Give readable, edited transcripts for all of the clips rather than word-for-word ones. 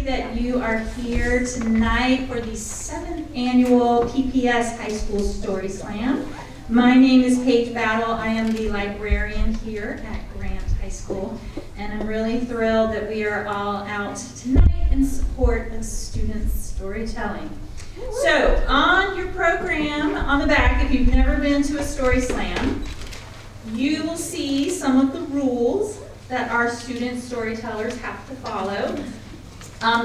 that you are here tonight for the 7th annual PPS High School Story Slam. My name is Paige Battle. I am the librarian here at Grant High School, and I'm really thrilled that we are all out tonight in support of students' storytelling. So, on your program on the back, if you've never been to a Story Slam, you will see some of the rules that our student storytellers have to follow.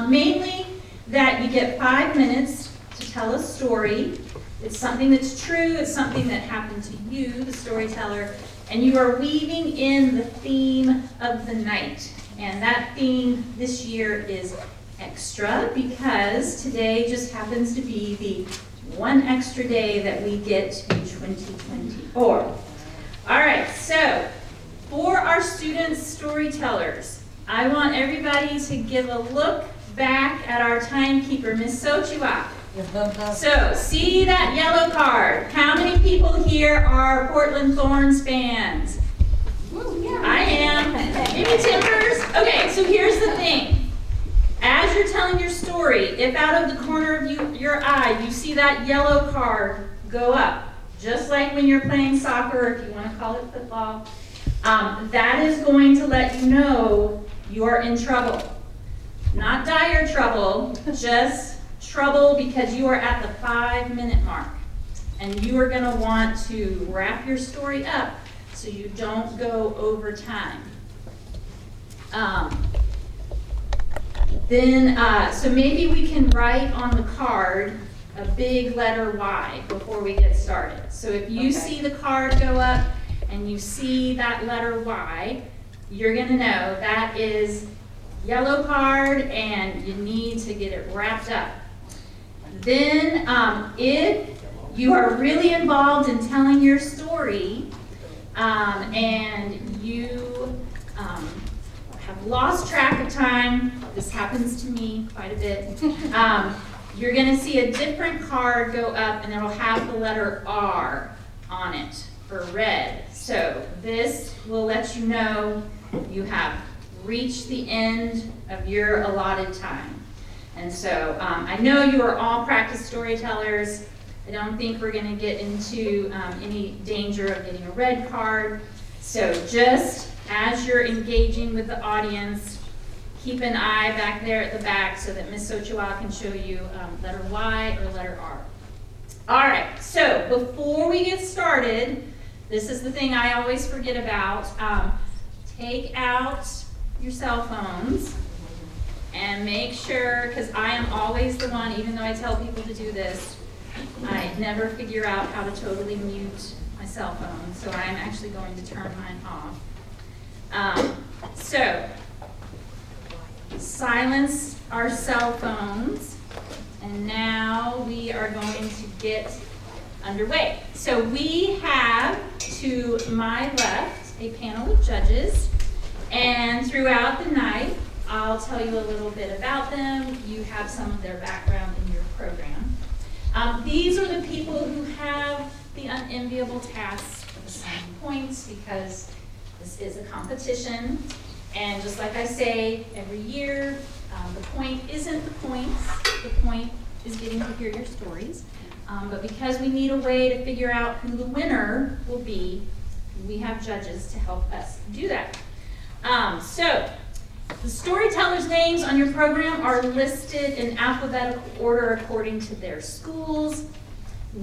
Mainly that you get 5 minutes to tell a story. It's something that's true, it's something that happened to you, the storyteller, and you are weaving in the theme of the night. And that theme this year is extra, because today just happens to be the one extra day that we get to 2024. All right, so for our student storytellers, I want everybody to give a look back at our timekeeper, Miss Sochiwa. So, see that yellow card. How many people here are Portland Thorns fans? I am. Maybe Timbers? Okay, so here's the thing. As you're telling your story, if out of the corner of your eye you see that yellow card go up, just like when you're playing soccer, if you want to call it football, that is going to let you know you're in trouble. Not dire trouble, just trouble because you are at the 5-minute mark. And you are going to want to wrap your story up so you don't go over time. So maybe we can write on the card a big letter Y before we get started. So if you see the card go up and you see that letter Y, you're going to know that is yellow card and you need to get it wrapped up. Then if you are really involved in telling your story and you have lost track of time, this happens to me quite a bit, you're going to see a different card go up and it'll have the letter R on it for red. So this will let you know you have reached the end of your allotted time. And so I know you are all practice storytellers. I don't think we're going to get into any danger of getting a red card. So just as you're engaging with the audience, keep an eye back there at the back so that Ms. Sochiwa can show you letter Y or letter R. All right, so before we get started, this is the thing I always forget about. Take out your cell phones and make sure, because I am always the one, even though I tell people to do this, I never figure out how to totally mute my cell phone, so I'm actually going to turn mine off. So, silence our cell phones, and now we are going to get underway. So we have, to my left, a panel of judges, and throughout the night, I'll tell you a little bit about them. You have some of their background in your program. These are the people who have the unenviable task of assigning points, because this is a competition. And just like I say every year, the point isn't the points. The point is getting to hear your stories. But because we need a way to figure out who the winner will be, we have judges to help us do that. So the storytellers' names on your program are listed in alphabetical order according to their schools.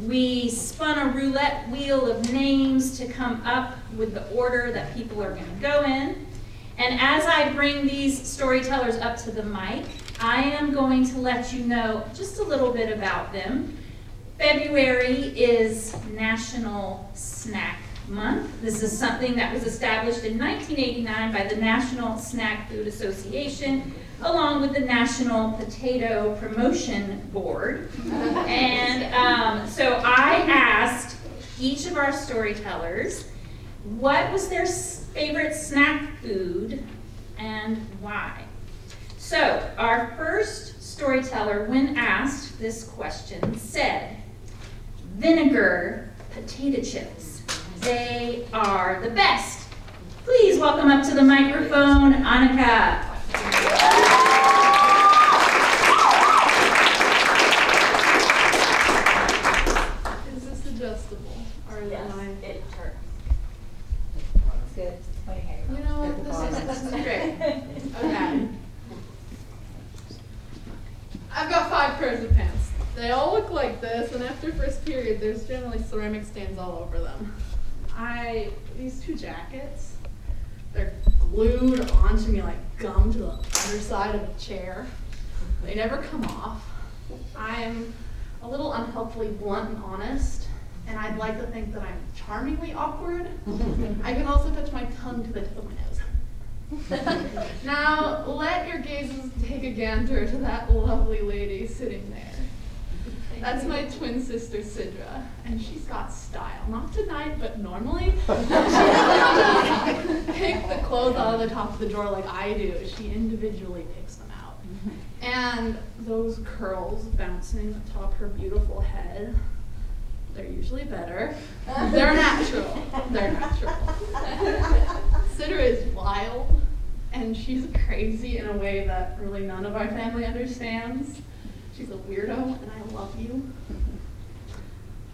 We spun a roulette wheel of names to come up with the order that people are going to go in. And as I bring these storytellers up to the mic, I am going to let you know just a little bit about them. February is National Snack Month. This is something that was established in 1989 by the National Snack Food Association, along with the National Potato Promotion Board. And so I asked each of our storytellers what was their favorite snack food and why. So our first storyteller, when asked this question, said, vinegar potato chips. They are the best. Please welcome up to the microphone, Annika. I've got 5 pairs of pants. They all look like this, and after first period, there's generally ceramic stains all over them. These 2 jackets, they're glued onto me like gum to the underside of a chair. They never come off. I'm a little unhelpfully blunt and honest, and I'd like to think that I'm charmingly awkward. I can also touch my tongue to the tip of my nose. Now, let your gazes take a gander to that lovely lady sitting there. That's my twin sister, Sidra, and she's got style. Not tonight, but normally. She doesn't just pick the clothes out of the top of the drawer like I do. She individually picks them out. And those curls bouncing atop her beautiful head, they're usually better. They're natural. They're natural. Sidra is wild, and she's crazy in a way that really none of our family understands. She's a weirdo, and I love you.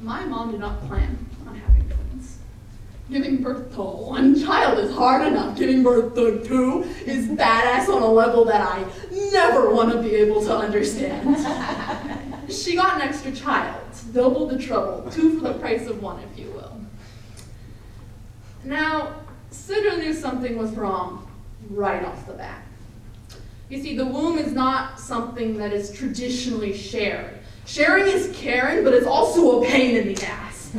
My mom did not plan on having twins. Giving birth to 1 child is hard enough. Giving birth to 2 is badass on a level that I never want to be able to understand. She got an extra child, doubled the trouble, 2 for the price of 1, if you will. Now, Sidra knew something was wrong right off the bat. You see, the womb is not something that is traditionally shared. Sharing is caring, but it's also a pain in the ass.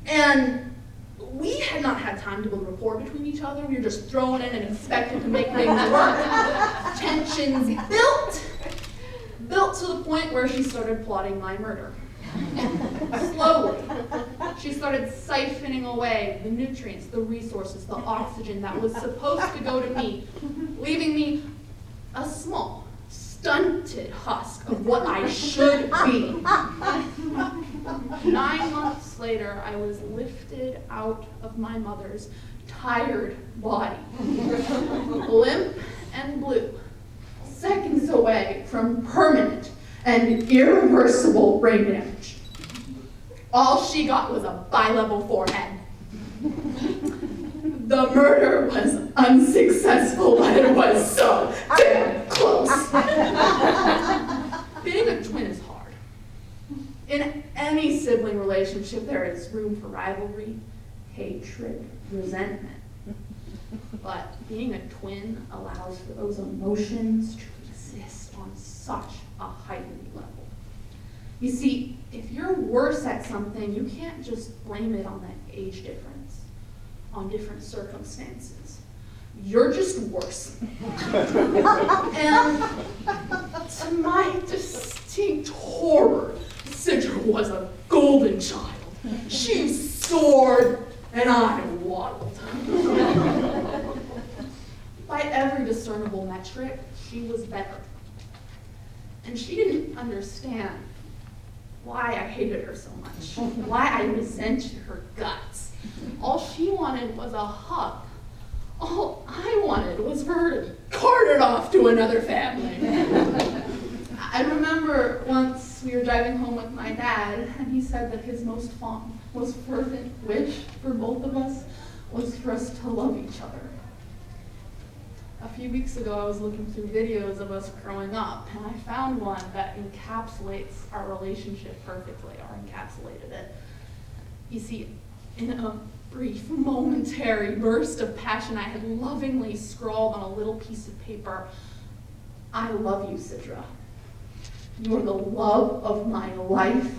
And we had not had time to build rapport between each other. We were just thrown in and expected to make things work. Tensions built to the point where she started plotting my murder. Slowly, she started siphoning away the nutrients, the resources, the oxygen that was supposed to go to me, leaving me a small, stunted husk of what I should be. 9 months later, I was lifted out of my mother's tired body, limp and blue, seconds away from permanent and irreversible brain damage. All she got was a bi-level forehead. The murder was unsuccessful, but it was so damn close. Being a twin is hard. In any sibling relationship, there is room for rivalry, hatred, resentment. But being a twin allows for those emotions to exist on such a heightened level. You see, if you're worse at something, you can't just blame it on that age difference, on different circumstances. You're just worse. And to my distinct horror, Sidra was a golden child. She soared and I waddled. By every discernible metric, she was better. And she didn't understand why I hated her so much, why I resented her guts. All she wanted was a hug. All I wanted was for her to be carted off to another family. I remember once we were driving home with my dad, and he said that his most fond, most fervent wish for both of us was for us to love each other. A few weeks ago, I was looking through videos of us growing up, and I found one that encapsulates our relationship perfectly, or encapsulated it. You see, in a brief, momentary burst of passion, I had lovingly scrawled on a little piece of paper, "I love you, Sidra. You're the love of my life.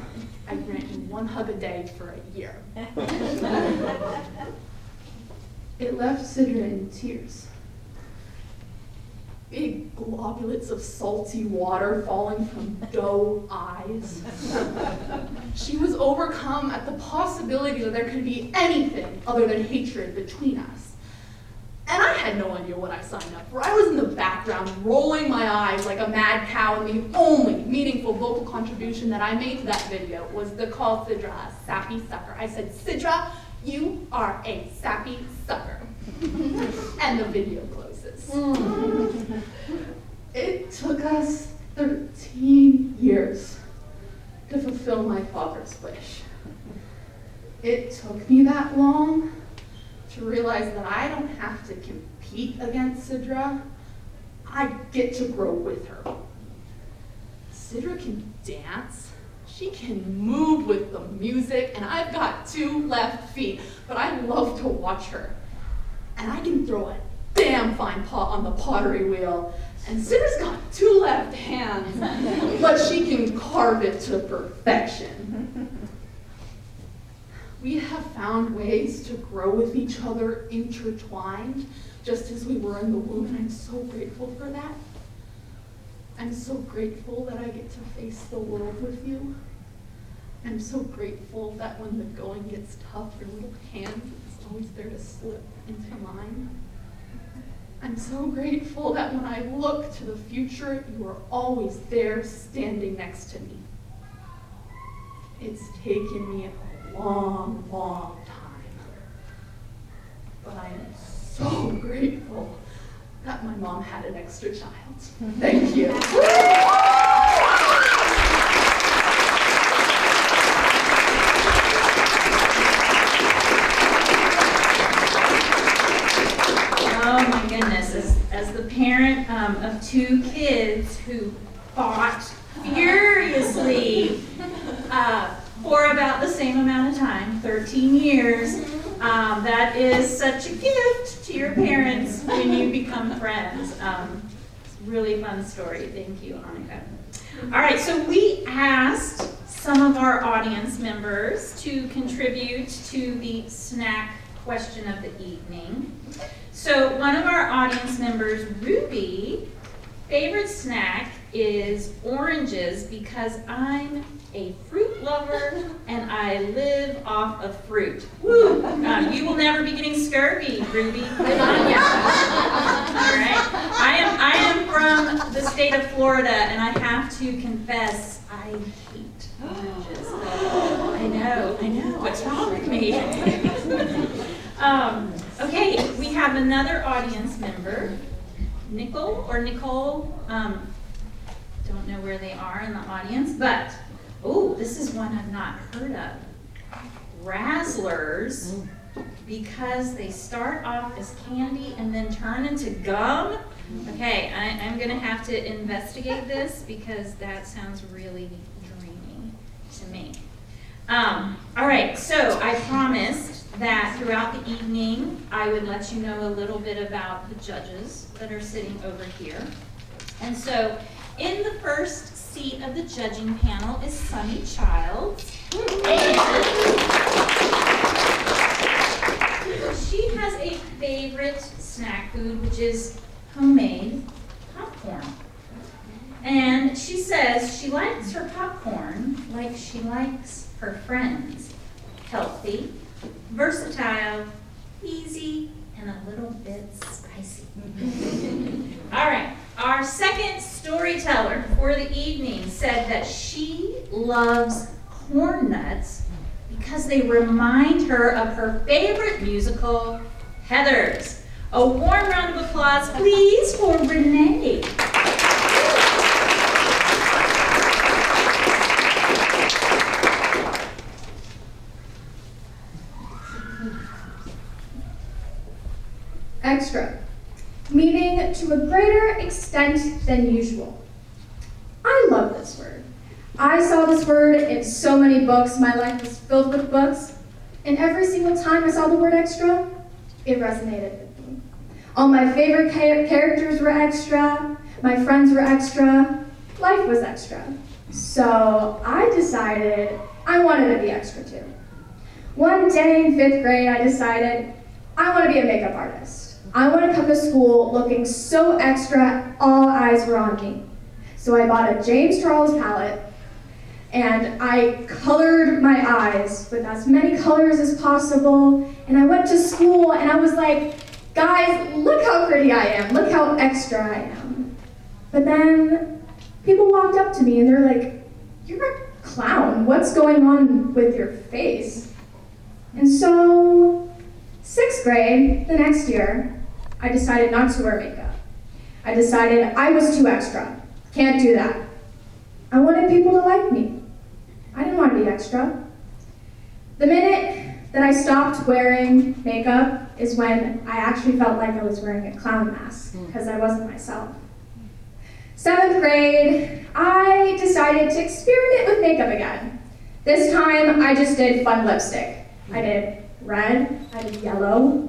I grant you one hug a day for a year." It left Sidra in tears. Big globulets of salty water falling from doe eyes. She was overcome at the possibility that there could be anything other than hatred between us. And I had no idea what I signed up for. I was in the background, rolling my eyes like a mad cow, and the only meaningful vocal contribution that I made to that video was to call Sidra a sappy sucker. I said, "Sidra, you are a sappy sucker." And the video closes. It took us 13 years to fulfill my father's wish. It took me that long to realize that I don't have to compete against Sidra. I get to grow with her. Sidra can dance, she can move with the music, and I've got 2 left feet, but I love to watch her. And I can throw a damn fine pot on the pottery wheel. And Sidra's got 2 left hands, but she can carve it to perfection. We have found ways to grow with each other intertwined, just as we were in the womb, and I'm so grateful for that. I'm so grateful that I get to face the world with you. I'm so grateful that when the going gets tough, your little hand is always there to slip into mine. I'm so grateful that when I look to the future, you are always there standing next to me. It's taken me a long, long time, but I am so grateful that my mom had an extra child. Thank you. Oh my goodness, as the parent of 2 kids who fought furiously for about the same amount of time, 13 years, that is such a gift to your parents when you become friends. It's a really fun story. Thank you, Annika. All right, so we asked some of our audience members to contribute to the snack question of the evening. So one of our audience members, Ruby, favorite snack is oranges because I'm a fruit lover and I live off of fruit. Woo! You will never be getting scurvy, Ruby. Live on ya. All right. I am from the state of Florida, and I have to confess, I hate oranges. I know. What's wrong with me? Okay, we have another audience member, Nicole. Don't know where they are in the audience, but this is one I've not heard of. Razzlers, because they start off as candy and then turn into gum. Okay, I'm gonna have to investigate this because that sounds really dreamy to me. All right, so I promised that throughout the evening, I would let you know a little bit about the judges that are sitting over here. And so, in the first seat of the judging panel is Sunny Childs. And she has a favorite snack food, which is homemade popcorn. And she says she likes her popcorn like she likes her friends. Healthy, versatile, easy, and a little bit spicy. All right, our second storyteller for the evening said that she loves corn nuts because they remind her of her favorite musical, Heathers. A warm round of applause, please, for Renee. Extra, meaning to a greater extent than usual. I love this word. I saw this word in so many books. My life was filled with books. And every single time I saw the word extra, it resonated with me. All my favorite characters were extra. My friends were extra. Life was extra. So I decided I wanted to be extra too. One day in 5th grade, I decided I want to be a makeup artist. I want to come to school looking so extra, all eyes were on me. So I bought a James Charles palette, and I colored my eyes with as many colors as possible, and I went to school, and I was like, guys, look how pretty I am, look how extra I am. But then people walked up to me, and they're like, you're a clown, what's going on with your face? And so, 6th grade, the next year, I decided not to wear makeup. I decided I was too extra. Can't do that. I wanted people to like me. I didn't want to be extra. The minute that I stopped wearing makeup is when I actually felt like I was wearing a clown mask because I wasn't myself. 7th grade, I decided to experiment with makeup again. This time, I just did fun lipstick. I did red, I did yellow,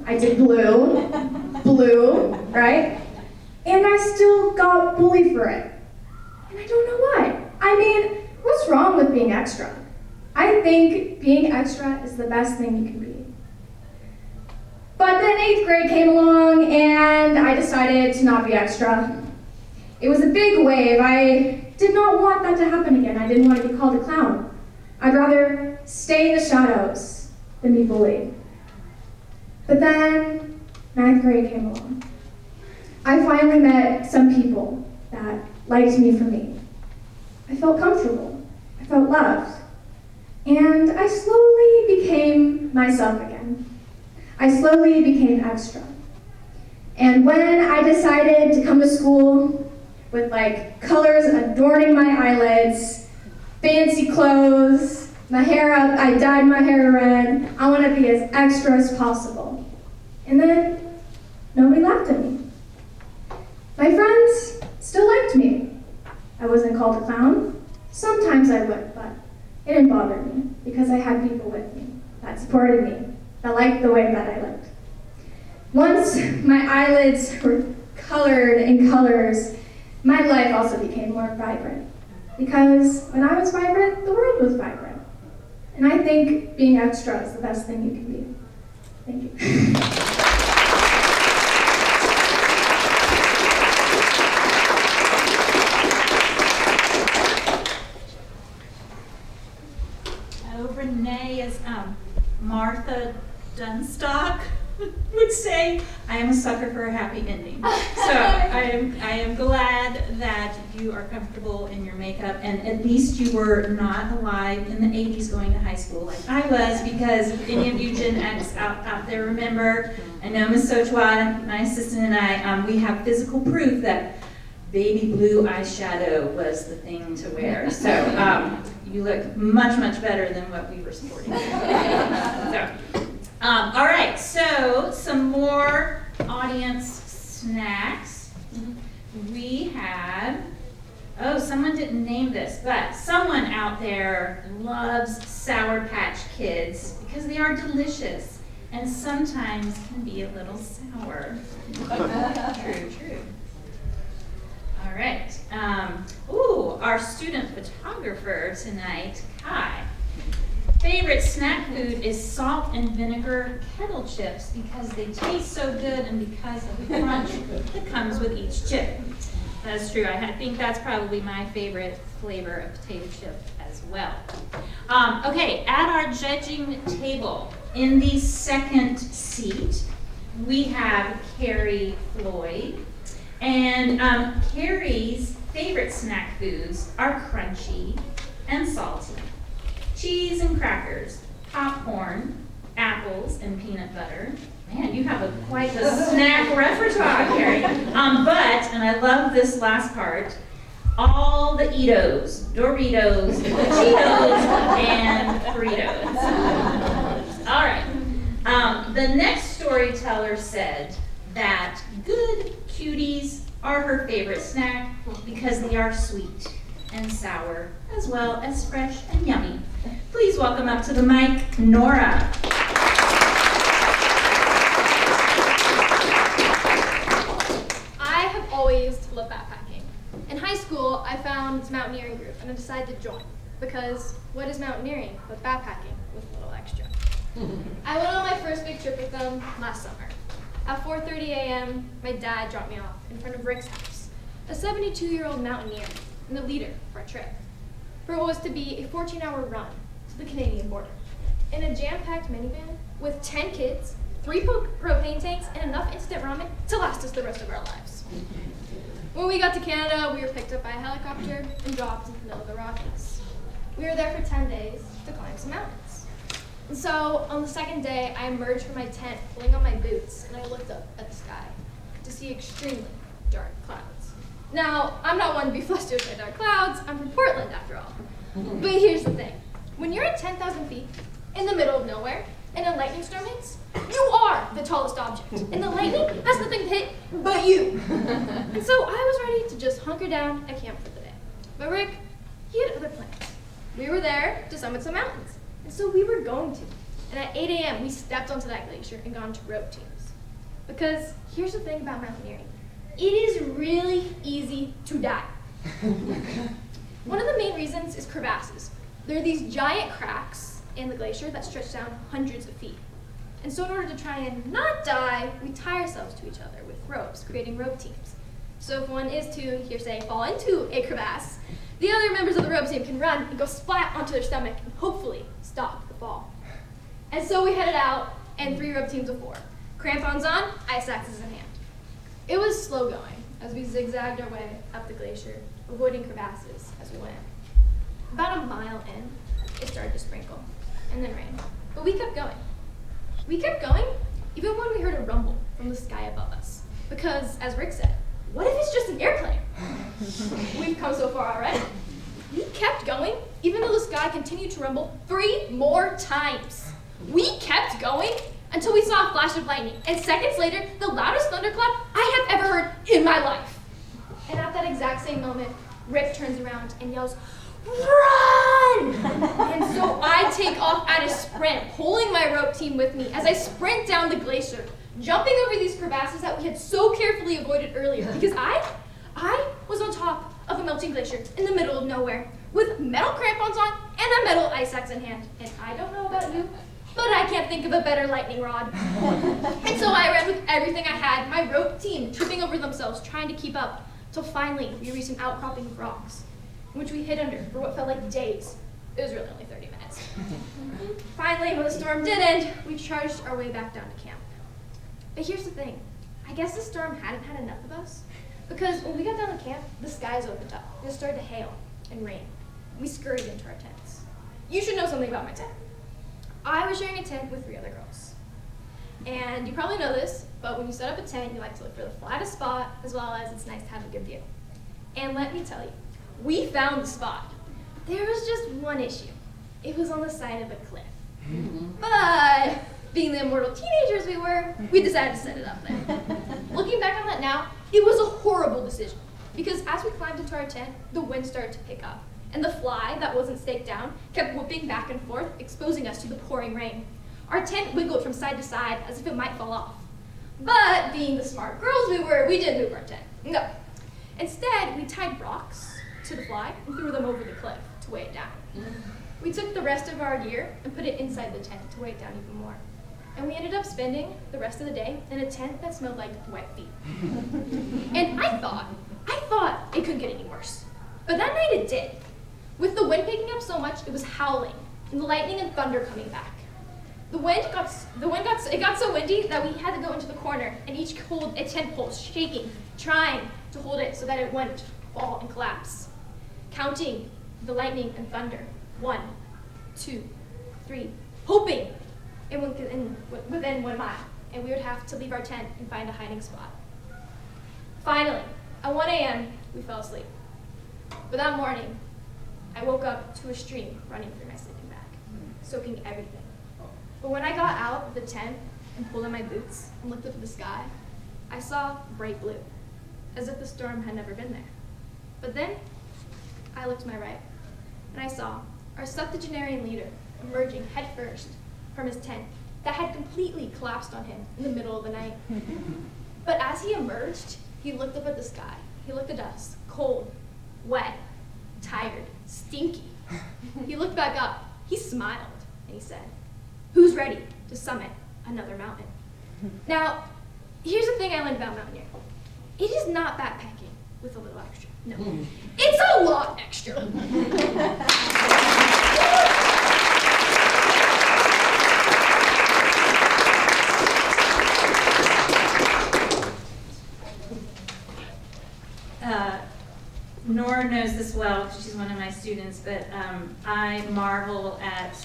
I did blue, right? And I still got bullied for it. And I don't know why. I mean, what's wrong with being extra? I think being extra is the best thing you can be. But then 8th grade came along and I decided to not be extra. It was a big wave. I did not want that to happen again. I didn't want to be called a clown. I'd rather stay in the shadows than be bullied. But then 9th grade came along. I finally met some people that liked me for me. I felt comfortable. I felt loved. And I slowly became myself again. I slowly became extra. And when I decided to come to school with colors adorning my eyelids, fancy clothes, my hair up, I dyed my hair red, I want to be as extra as possible. And then nobody laughed at me. My friends still liked me. I wasn't called a clown. Sometimes I would, but it didn't bother me because I had people with me that supported me, that liked the way that I looked. Once my eyelids were colored in colors, my life also became more vibrant. Because when I was vibrant, the world was vibrant. And I think being extra is the best thing you can be. Thank you. Renee, as Martha Dunstock would say, I am a sucker for a happy ending. So I am glad that you are comfortable in your makeup, and at least you were not alive in the 80s going to high school like I was, because if any of you Gen X out there remember, I know Ms. Sochwa, my assistant, and I, we have physical proof that baby blue eyeshadow was the thing to wear. So you look much, much better than what we were sporting. So, all right, so some more audience snacks. We have, oh, someone didn't name this, but someone out there loves Sour Patch Kids because they are delicious and sometimes can be a little sour. True. All right. Our student photographer tonight, Kai. Favorite snack food is salt and vinegar kettle chips because they taste so good and because of the crunch that comes with each chip. That's true. I think that's probably my favorite flavor of potato chip as well. Okay, at our judging table, in the second seat, we have Carrie Floyd. And Carrie's favorite snack foods are crunchy and salty. Cheese and crackers, popcorn, apples, and peanut butter. Man, you have quite a snack repertoire, Carrie. But, and I love this last part, all the Eatos, Doritos, Cheetos, and Fritos. All right. The next storyteller said that good cuties are her favorite snack because they are sweet and sour, as well as fresh and yummy. Please welcome up to the mic, Nora. I have always loved backpacking. In high school, I found this mountaineering group and I decided to join because what is mountaineering but backpacking with a little extra? I went on my first big trip with them last summer. At 4:30 a.m., my dad dropped me off in front of Rick's house, a 72-year-old mountaineer and the leader of our trip, for what was to be a 14-hour run to the Canadian border, in a jam-packed minivan with 10 kids, 3 propane tanks, and enough instant ramen to last us the rest of our lives. When we got to Canada, we were picked up by a helicopter and dropped in the middle of the Rockies. We were there for 10 days to climb some mountains. And so, on the second day, I emerged from my tent, pulling on my boots, and I looked up at the sky to see extremely dark clouds. Now, I'm not one to be flustered by dark clouds. I'm from Portland, after all. But here's the thing. When you're at 10,000 feet, in the middle of nowhere, and a lightning storm hits, you are the tallest object, and the lightning has nothing to hit but you. And so I was ready to just hunker down at camp for the day. But Rick, he had other plans. We were there to summit some mountains, and so we were going to. And at 8 a.m., we stepped onto that glacier and got into rope teams. Because here's the thing about mountaineering. It is really easy to die. One of the main reasons is crevasses. There are these giant cracks in the glacier that stretch down hundreds of feet. And so in order to try and not die, we tie ourselves to each other with ropes, creating rope teams. So if one is to, here say, fall into a crevasse, the other members of the rope team can run and go splat onto their stomach and hopefully stop the fall. And so we headed out, and 3 rope teams of 4. Crampons on, ice axes in hand. It was slow going as we zigzagged our way up the glacier, avoiding crevasses as we went. About a mile in, it started to sprinkle, and then rain. But we kept going. We kept going even when we heard a rumble from the sky above us. Because, as Rick said, what if it's just an airplane? We've come so far already. We kept going even though the sky continued to rumble 3 more times. We kept going until we saw a flash of lightning, and seconds later, the loudest thunderclap I have ever heard in my life. And at that exact same moment, Rick turns around and yells, "Run!" And so I take off at a sprint, pulling my rope team with me as I sprint down the glacier, jumping over these crevasses that we had so carefully avoided earlier. Because I was on top of a melting glacier in the middle of nowhere with metal crampons on and a metal ice axe in hand. And I don't know about you, but I can't think of a better lightning rod. And so I ran with everything I had, my rope team tripping over themselves, trying to keep up, till finally we reached an outcropping of rocks, which we hid under for what felt like days. It was really only 30 minutes. Finally, when the storm did end, we charged our way back down to camp. But here's the thing. I guess the storm hadn't had enough of us, because when we got down to camp, the skies opened up. It started to hail and rain. We scurried into our tents. You should know something about my tent. I was sharing a tent with 3 other girls. And you probably know this, but when you set up a tent, you like to look for the flattest spot, as well as it's nice to have a good view. And let me tell you, we found the spot. There was just one issue. It was on the side of a cliff. But being the immortal teenagers we were, we decided to set it up there. Looking back on that now, it was a horrible decision. Because as we climbed into our tent, the wind started to pick up. And the fly that wasn't staked down kept whooping back and forth, exposing us to the pouring rain. Our tent wiggled from side to side as if it might fall off. But being the smart girls we were, we didn't move our tent. No. Instead, we tied rocks to the fly and threw them over the cliff to weigh it down. We took the rest of our gear and put it inside the tent to weigh it down even more. And we ended up spending the rest of the day in a tent that smelled like wet feet. And I thought it couldn't get any worse. But that night it did. With the wind picking up so much, it was howling, and the lightning and thunder coming back. It got so windy that we had to go into the corner and each hold a tent pole, shaking, trying to hold it so that it wouldn't fall and collapse. Counting the lightning and thunder, 1, 2, 3, hoping within 1 mile, and we would have to leave our tent and find a hiding spot. Finally, at 1 a.m., we fell asleep. But that morning, I woke up to a stream running through my sleeping bag, soaking everything. But when I got out of the tent and pulled on my boots and looked up at the sky, I saw bright blue, as if the storm had never been there. But then, I looked to my right, and I saw our septuagenarian leader emerging headfirst from his tent that had completely collapsed on him in the middle of the night. But as he emerged, he looked up at the sky. He looked at us, cold, wet, tired, stinky. He looked back up, he smiled, and he said, "Who's ready to summit another mountain?" Now, here's the thing I learned about mountaineering. It is not backpacking with a little extra. No, it's a lot extra. Nora knows this well because she's one of my students, but I marvel at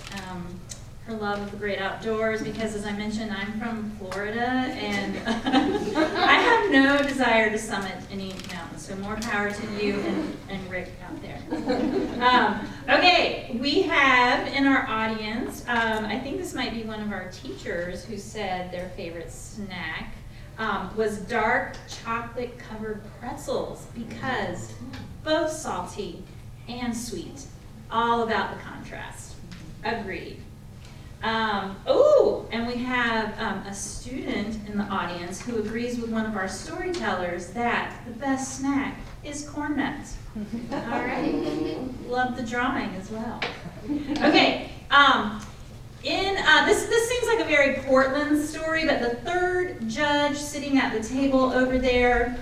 her love of the great outdoors because, as I mentioned, I'm from Florida and I have no desire to summit any mountains. So more power to you and Rick out there. Okay, we have in our audience, I think this might be one of our teachers who said their favorite snack was dark chocolate covered pretzels because both salty and sweet, all about the contrast. Agreed. And we have a student in the audience who agrees with one of our storytellers that the best snack is corn nuts. All right. Love the drawing as well. Okay. This seems like a very Portland story, but the third judge sitting at the table over there,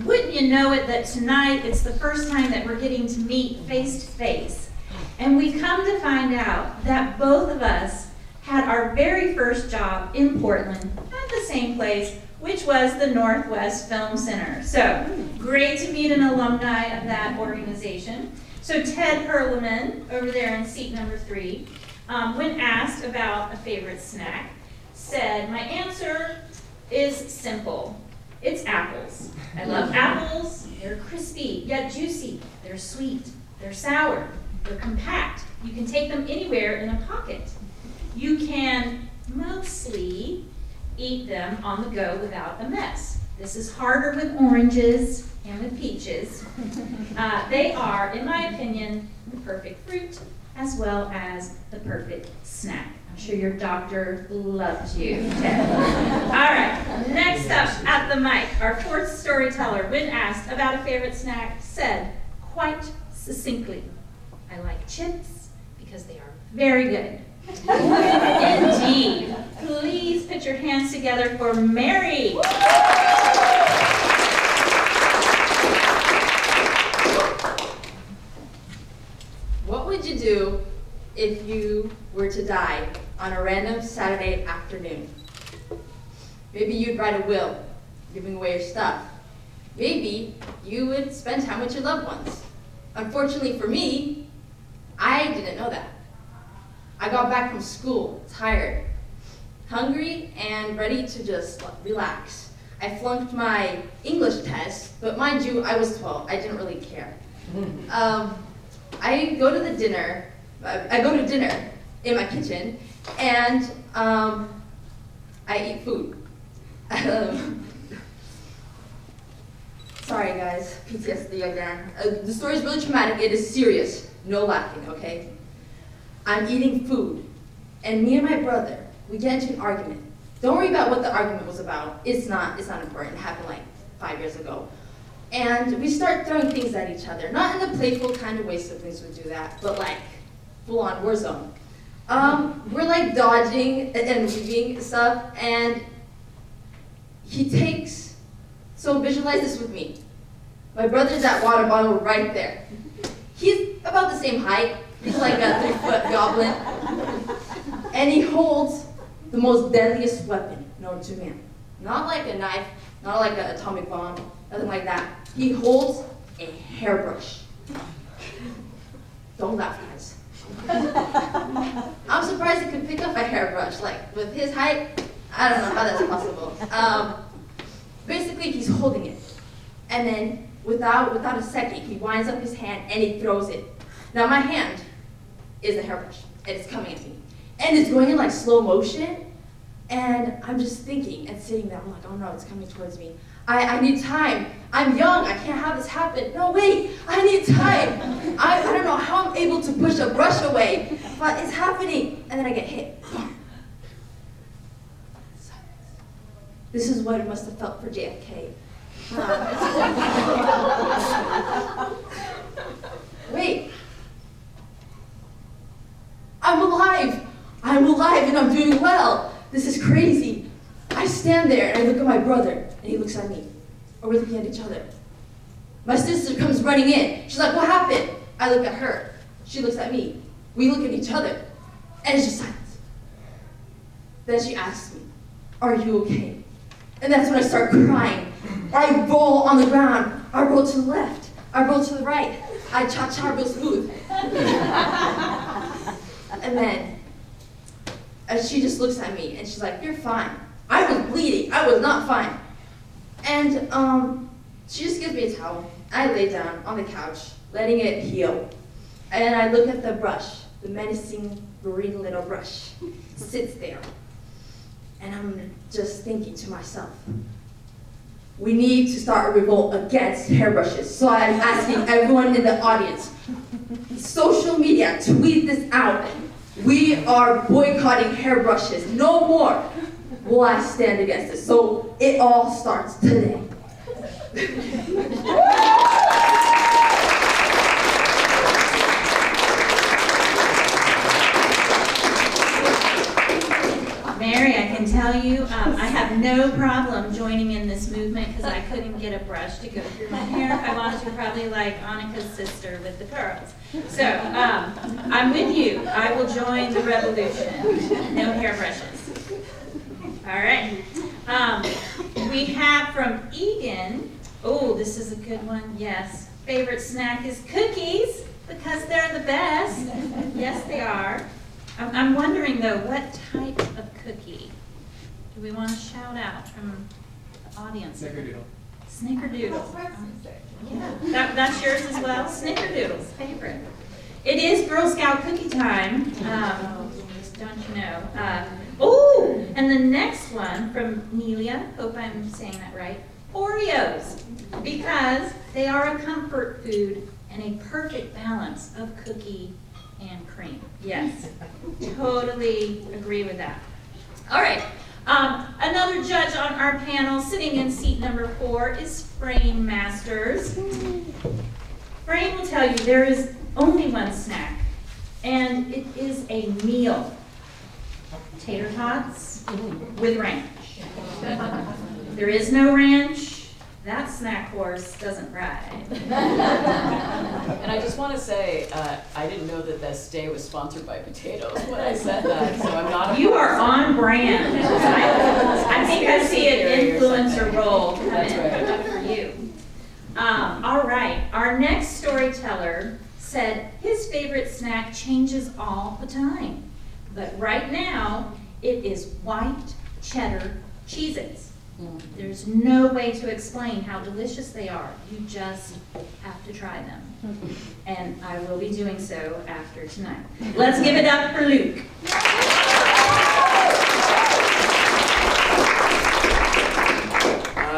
wouldn't you know it that tonight it's the first time that we're getting to meet face to face. And we come to find out that both of us had our very first job in Portland at the same place, which was the Northwest Film Center. So great to meet an alumni of that organization. So Ted Perleman, over there in seat number 3, when asked about a favorite snack, said, "My answer is simple. It's apples. I love apples. They're crispy yet juicy. They're sweet. They're sour. They're compact. You can take them anywhere in a pocket. You can mostly eat them on the go without a mess. This is harder with oranges and with peaches. They are, in my opinion, the perfect fruit as well as the perfect snack." I'm sure your doctor loves you, Ted. All right, next up at the mic, our fourth storyteller, when asked about a favorite snack, said quite succinctly, "I like chips because they are very good." Indeed. Please put your hands together for Mary. What would you do if you were to die on a random Saturday afternoon? Maybe you'd write a will, giving away your stuff. Maybe you would spend time with your loved ones. Unfortunately for me, I didn't know that. I got back from school, tired, hungry, and ready to just relax. I flunked my English test, but mind you, I was 12. I didn't really care. I go to dinner in my kitchen, and I eat food. Sorry guys, PTSD again. The story is really traumatic. It is serious. No laughing, okay? I'm eating food, and me and my brother, we get into an argument. Don't worry about what the argument was about. It's not important. It happened like 5 years ago. And we start throwing things at each other. Not in the playful kind of way siblings would do that, but like full-on war zone. We're like dodging and weaving stuff, and he takes, so visualize this with me. My brother's that water bottle right there. He's about the same height. He's like a 3-foot goblin. And he holds the most deadliest weapon known to man. Not like a knife, not like an atomic bomb, nothing like that. He holds a hairbrush. Don't laugh, guys. I'm surprised he could pick up a hairbrush. Like, with his height, I don't know how that's possible. Basically, he's holding it. And then, without a second, he winds up his hand and he throws it. Now, my hand is a hairbrush, and it's coming at me. And it's going in like slow motion, and I'm just thinking and sitting there. I'm like, oh no, it's coming towards me. I need time. I'm young. I can't have this happen. No, wait. I need time. I don't know how I'm able to push a brush away, but it's happening. And then I get hit. This is what it must have felt for JFK. Wait. I'm alive. I'm alive and I'm doing well. This is crazy. I stand there and I look at my brother and he looks at me. Or we're looking at each other. My sister comes running in. She's like, what happened? I look at her. She looks at me. We look at each other. And it's just silence. Then she asks me, are you okay? And that's when I start crying. I roll on the ground. I roll to the left. I roll to the right. I cha-cha real smooth. And then And she just looks at me and she's like, "You're fine." I was bleeding. I was not fine. And she just gives me a towel. I lay down on the couch, letting it heal. And I look at the brush, the menacing green little brush. Sits there. And I'm just thinking to myself, we need to start a revolt against hairbrushes. So I'm asking everyone in the audience, social media, tweet this out. We are boycotting hairbrushes. No more will I stand against this. So it all starts today. Mary, I can tell you, I have no problem joining in this movement because I couldn't get a brush to go through my hair. If I wanted to, probably like Annika's sister with the curls. So I'm with you. I will join the revolution. No hairbrushes. All right. We have from Egan. Oh, this is a good one. Yes. Favorite snack is cookies because they're the best. Yes, they are. I'm wondering though, what type of cookie do we want to shout out from the audience? Snickerdoodle. Snickerdoodle. Yeah, that's yours as well. Snickerdoodle's favorite. It is Girl Scout cookie time. Don't you know? Oh, and the next one from Nelia. Hope I'm saying that right. Oreos, because they are a comfort food and a perfect balance of cookie and cream. Yes, totally agree with that. All right, another judge on our panel sitting in seat number 4 is Frame Masters. Frame will tell you there is only one snack, and it is a meal. Tater tots with ranch. There is no ranch. That snack horse doesn't ride. And I just want to say, I didn't know that this day was sponsored by potatoes when I said that, so I'm not. You are on brand. I think I see an influencer role come That's in right. for you. All right, our next storyteller said his favorite snack changes all the time. But right now, it is white cheddar Cheez-Its. There's no way to explain how delicious they are. You just have to try them. And I will be doing so after tonight. Let's give it up for Luke.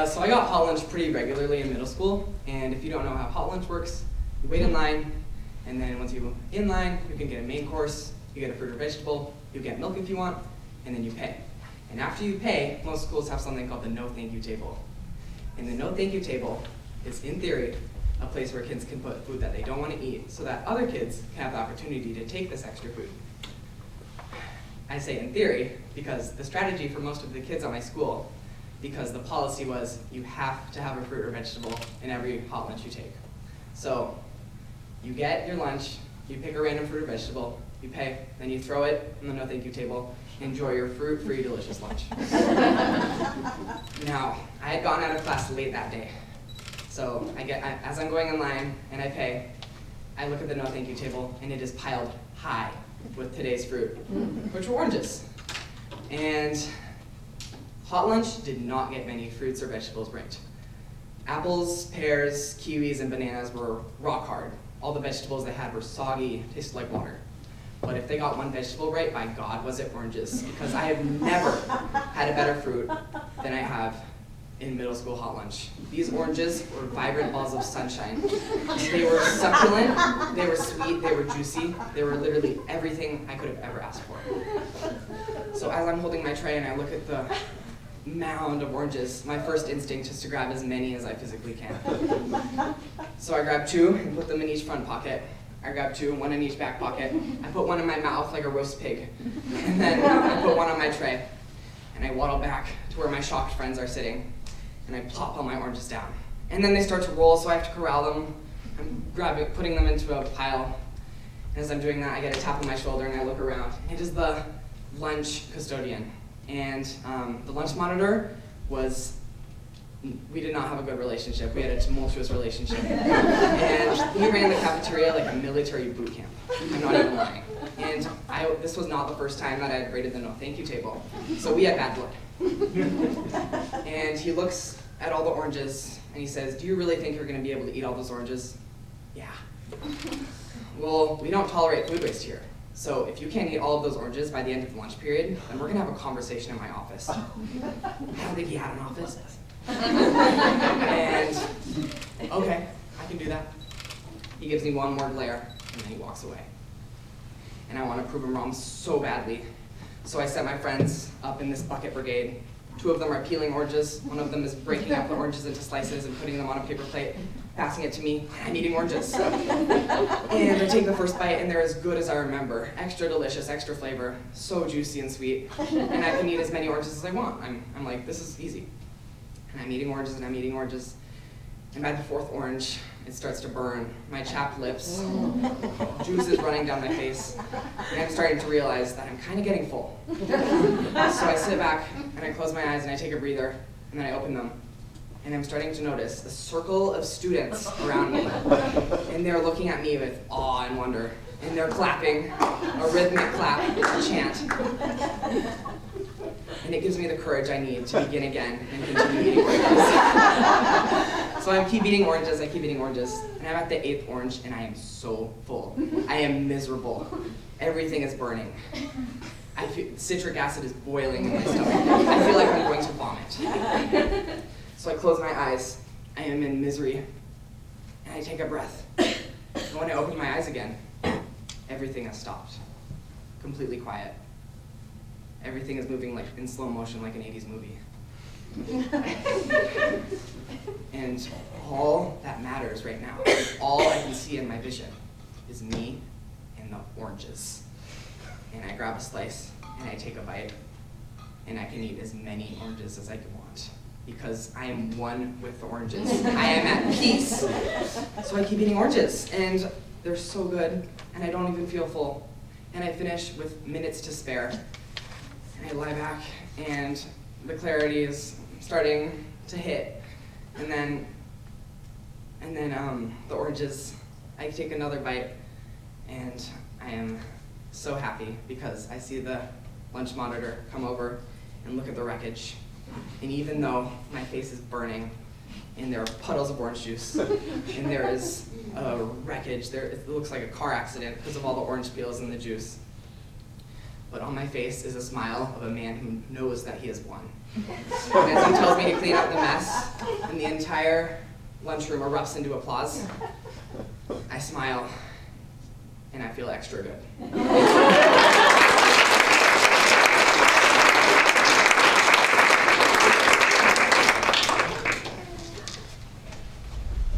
So I got hot lunch pretty regularly in middle school, and if you don't know how hot lunch works, you wait in line, and then once you're in line, you can get a main course, you get a fruit or vegetable, you get milk if you want, and then you pay. And after you pay, most schools have something called the no thank you table. And the no thank you table is, in theory, a place where kids can put food that they don't want to eat so that other kids can have the opportunity to take this extra food. I say in theory because the strategy for most of the kids at my school, because the policy was you have to have a fruit or vegetable in every hot lunch you take. So you get your lunch, you pick a random fruit or vegetable, you pay, then you throw it on the no thank you table. Enjoy your fruit-free, delicious lunch. Now, I had gotten out of class late that day. So as I'm going in line and I pay, I look at the no thank you table and it is piled high with today's fruit, which were oranges. And hot lunch did not get many fruits or vegetables right. Apples, pears, kiwis, and bananas were rock hard. All the vegetables they had were soggy, tasted like water. But if they got one vegetable right, by God, was it oranges? Because I have never had a better fruit than I have in middle school hot lunch. These oranges were vibrant balls of sunshine. They were succulent, they were sweet, they were juicy, they were literally everything I could have ever asked for. So as I'm holding my tray and I look at the mound of oranges, my first instinct is to grab as many as I physically can. So I grab 2 and put them in each front pocket. I grab 2, 1 in each back pocket. I put 1 in my mouth like a roast pig. And then I put 1 on my tray. And I waddle back to where my shocked friends are sitting. And I plop all my oranges down. And then they start to roll, so I have to corral them. I'm putting them into a pile. And as I'm doing that, I get a tap on my shoulder and I look around. It is the lunch custodian. And the lunch monitor we did not have a good relationship. We had a tumultuous relationship. And he ran the cafeteria like a military boot camp. I'm not even lying. And this was not the first time that I had raided the no thank you table. So we had bad blood. And he looks at all the oranges and he says, "Do you really think you're gonna be able to eat all those oranges?" "Yeah." "Well, we don't tolerate food waste here. So if you can't eat all of those oranges by the end of the lunch period, then we're gonna have a conversation in my office." I don't think he had an office. And, okay, I can do that. He gives me one more glare, and then he walks away. And I want to prove him wrong so badly. So I set my friends up in this bucket brigade. 2 of them are peeling oranges. 1 of them is breaking up the oranges into slices and putting them on a paper plate, passing it to me, and I'm eating oranges. And I take the first bite, and they're as good as I remember. Extra delicious, extra flavor, so juicy and sweet. And I can eat as many oranges as I want. I'm like, this is easy. And I'm eating oranges, and I'm eating oranges. And by the 4th orange, it starts to burn. My chapped lips, juice is running down my face, and I'm starting to realize that I'm kind of getting full. So I sit back, and I close my eyes, and I take a breather, and then I open them. And I'm starting to notice a circle of students around me, and they're looking at me with awe and wonder, and they're clapping, a rhythmic clap, a chant. And it gives me the courage I need to begin again and continue eating oranges. So I keep eating oranges, and I'm at the 8th orange, and I am so full. I am miserable. Everything is burning. I feel citric acid is boiling in my stomach. I feel like I'm going to vomit. So I close my eyes. I am in misery, and I take a breath. And when I open my eyes again, everything has stopped. Completely quiet. Everything is moving like in slow motion, like an 80s movie. And all that matters right now, all I can see in my vision, is me and the oranges. And I grab a slice, and I take a bite, and I can eat as many oranges as I can want, because I am one with the oranges. I am at peace. So I keep eating oranges, and they're so good, and I don't even feel full. And I finish with minutes to spare. And I lie back, and the clarity is starting to hit. And then the oranges, I take another bite, and I am so happy because I see the lunch monitor come over and look at the wreckage. And even though my face is burning, and there are puddles of orange juice, and there is a wreckage, it looks like a car accident because of all the orange peels and the juice. But on my face is a smile of a man who knows that he has won. And as he tells me to clean up the mess, and the entire lunchroom erupts into applause, I smile, and I feel extra good.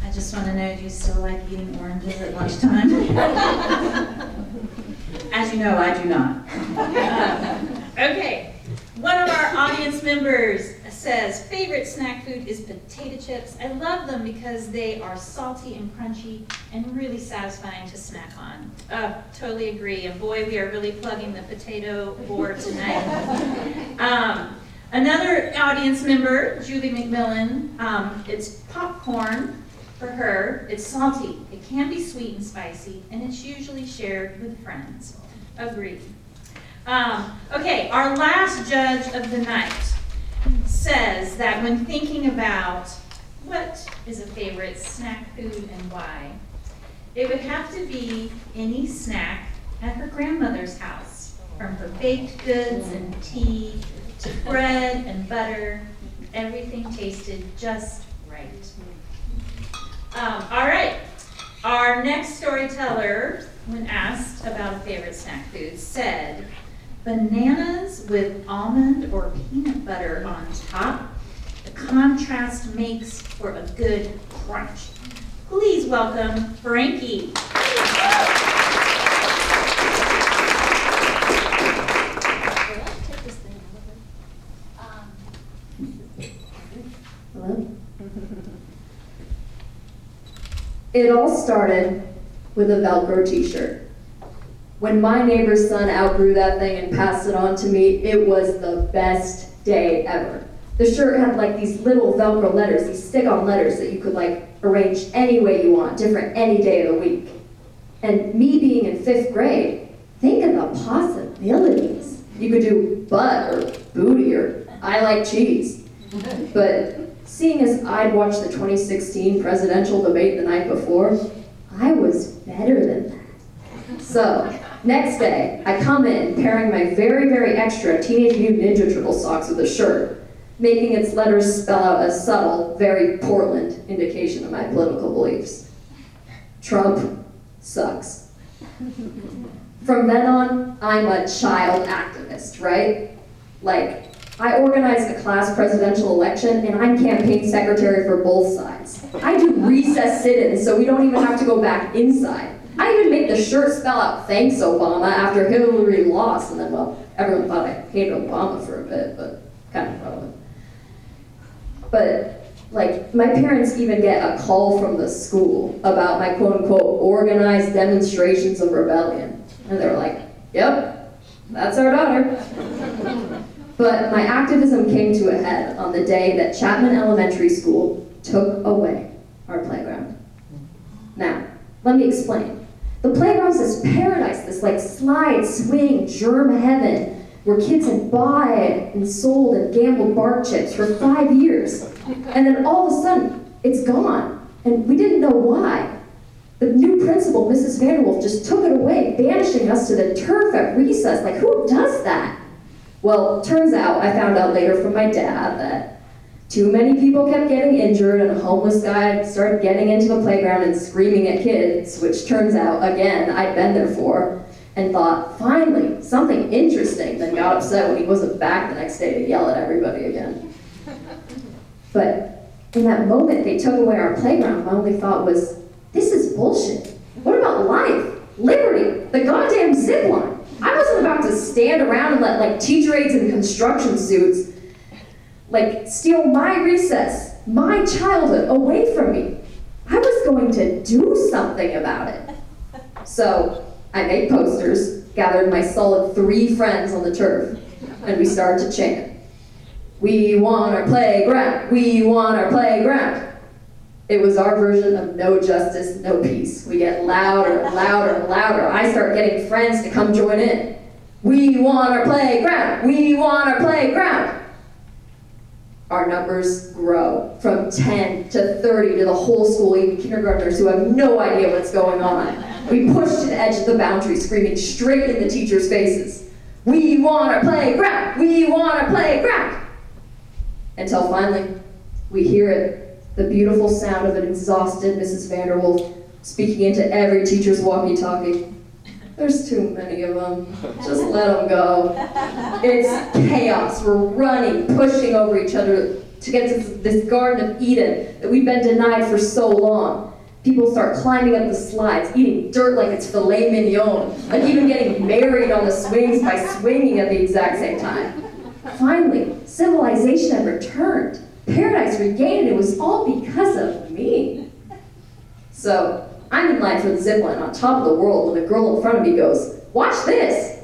I just want to know, do you still like eating oranges at lunchtime? As you know, I do not. Okay, one of our audience members says, favorite snack food is potato chips. I love them because they are salty and crunchy and really satisfying to snack on. Totally agree, and boy, we are really plugging the potato board tonight. Another audience member, Julie McMillan, it's popcorn for her. It's salty, it can be sweet and spicy, and it's usually shared with friends. Agreed. Okay, our last judge of the night says that when thinking about what is a favorite snack food and why, it would have to be any snack at her grandmother's house, from her baked goods and tea to bread and butter. Everything tasted just right. All right, our next storyteller, when asked about a favorite snack food, said, bananas with almond or peanut butter on top. The contrast makes for a good crunch. Please welcome Frankie. Hello? It all started with a Velcro t-shirt. When my neighbor's son outgrew that thing and passed it on to me, it was the best day ever. The shirt had like these little Velcro letters, these stick-on letters that you could like arrange any way you want, different any day of the week. And me being in 5th grade, Think of the possibilities. You could do butt or booty or I like cheese. But seeing as I'd watched the 2016 presidential debate the night before, I was better than that. So, next day, I come in pairing my very, very extra Teenage Mutant Ninja Turtle socks with a shirt, making its letters spell out a subtle, very Portland indication of my political beliefs. Trump sucks. From then on, I'm a child activist, right? Like, I organized a class presidential election, and I'm campaign secretary for both sides. I do recess sit-ins, so we don't even have to go back inside. I even make the shirt spell out "Thanks, Obama" after Hillary lost, and then, well, everyone thought I hated Obama for a bit, but kind of relevant. But, like, my parents even get a call from the school about my quote-unquote organized demonstrations of rebellion. And they were like, yep, that's our daughter. But my activism came to a head on the day that Chapman Elementary School took away our playground. Now, let me explain. The playground's this paradise, this like slide, swing, germ heaven, where kids had bought and sold and gambled bark chips for 5 years. And then all of a sudden, it's gone. And we didn't know why. The new principal, Mrs. Vanderwolf, just took it away, banishing us to the turf at recess. Like, who does that? Well, turns out, I found out later from my dad that too many people kept getting injured and a homeless guy started getting into the playground and screaming at kids, which turns out, again, I'd been there for, and thought, finally, something interesting, then got upset when he wasn't back the next day to yell at everybody again. But in that moment they took away our playground, my only thought was, this is bullshit. What about life, liberty, the goddamn zip line? I wasn't about to stand around and let like teacher aides in construction suits like steal my recess, my childhood away from me. I was going to do something about it. So I made posters, gathered my solid 3 friends on the turf, and we started to chant. We want our playground, we want our playground. It was our version of no justice, no peace. We get louder and louder and louder. I start getting friends to come join in. We want our playground, we want our playground. Our numbers grow from 10 to 30 to the whole school, even kindergartners who have no idea what's going on. We push to the edge of the boundary, screaming straight in the teachers' faces. We want our playground, we want our playground. Until finally, we hear it. The beautiful sound of an exhausted Mrs. Vanderwolf speaking into every teacher's walkie-talkie. There's too many of them. Just let them go. It's chaos. We're running, pushing over each other to get to this Garden of Eden that we've been denied for so long. People start climbing up the slides, eating dirt like it's filet mignon, like even getting married on the swings by swinging at the exact same time. Finally, civilization had returned. Paradise regained, and it was all because of me. So, I'm in line for the zip line on top of the world when the girl in front of me goes, watch this!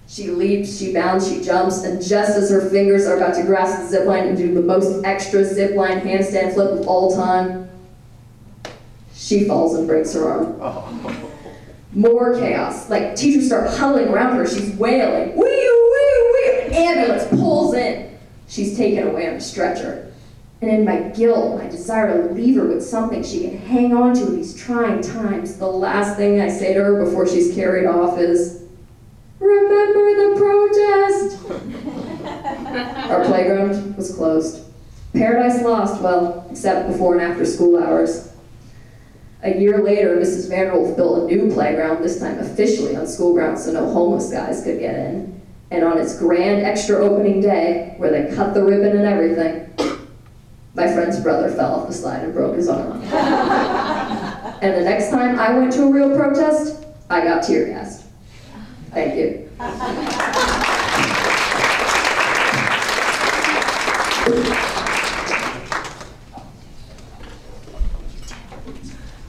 She leaps, she bounds, she jumps, and just as her fingers are about to grasp the zip line and do the most extra zip line handstand flip of all time, she falls and breaks her arm. More chaos. Like, teachers start huddling around her. She's wailing. Wee, wee, wee! Ambulance pulls in. She's taken away on a stretcher. And in my guilt, my desire to leave her with something she can hang on to in these trying times, the last thing I say to her before she's carried off is, remember the protest! Our playground was closed. Paradise lost, well, except before and after school hours. A year later, Mrs. Vanderwolf built a new playground, this time officially on school grounds so no homeless guys could get in. And on its grand extra opening day, where they cut the ribbon and everything, my friend's brother fell off the slide and broke his arm. And the next time I went to a real protest, I got tear gassed. Thank you.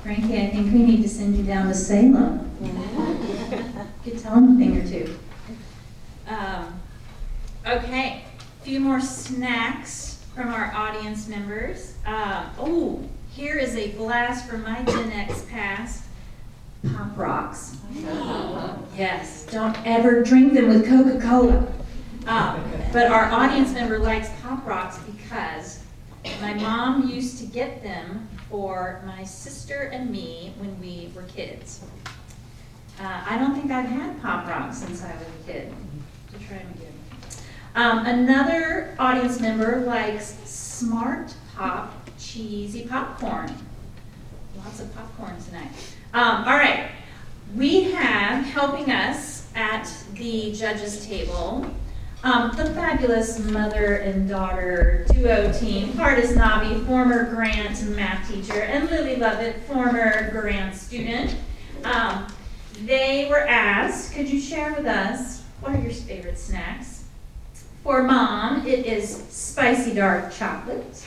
Frankie, I think we need to send you down to Salem. You could tell them a thing or two. Okay, a few more snacks from our audience members. Here is a blast from my Gen X past. Pop Rocks. Yes, don't ever drink them with Coca-Cola. But our audience member likes Pop Rocks because my mom used to get them for my sister and me when we were kids. I don't think I've had Pop Rocks since I was a kid. To try them again. Another audience member likes Smart Pop cheesy popcorn. Lots of popcorn tonight. All right, we have helping us at the judges table the fabulous mother and daughter duo team, Hardis Nabi, former Grant math teacher, and Lily Lovett, former Grant student. They were asked, could you share with us what are your favorite snacks? For mom, it is spicy dark chocolate.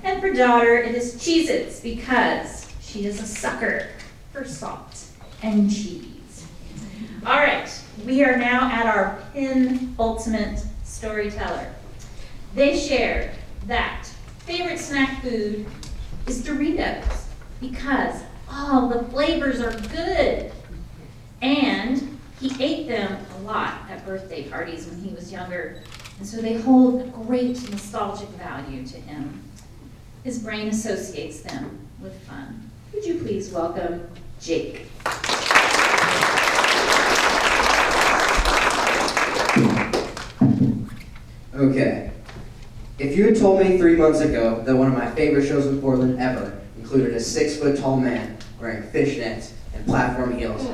And for daughter, it is Cheez-Its because she is a sucker for salt and cheese. All right, we are now at our penultimate storyteller. They shared that favorite snack food is Doritos because all the flavors are good. And he ate them a lot at birthday parties when he was younger. And so they hold a great nostalgic value to him. His brain associates them with fun. Would you please welcome Jake? Okay. If you had told me 3 months ago that one of my favorite shows in Portland ever included a 6-foot-tall man wearing fishnets and platform heels,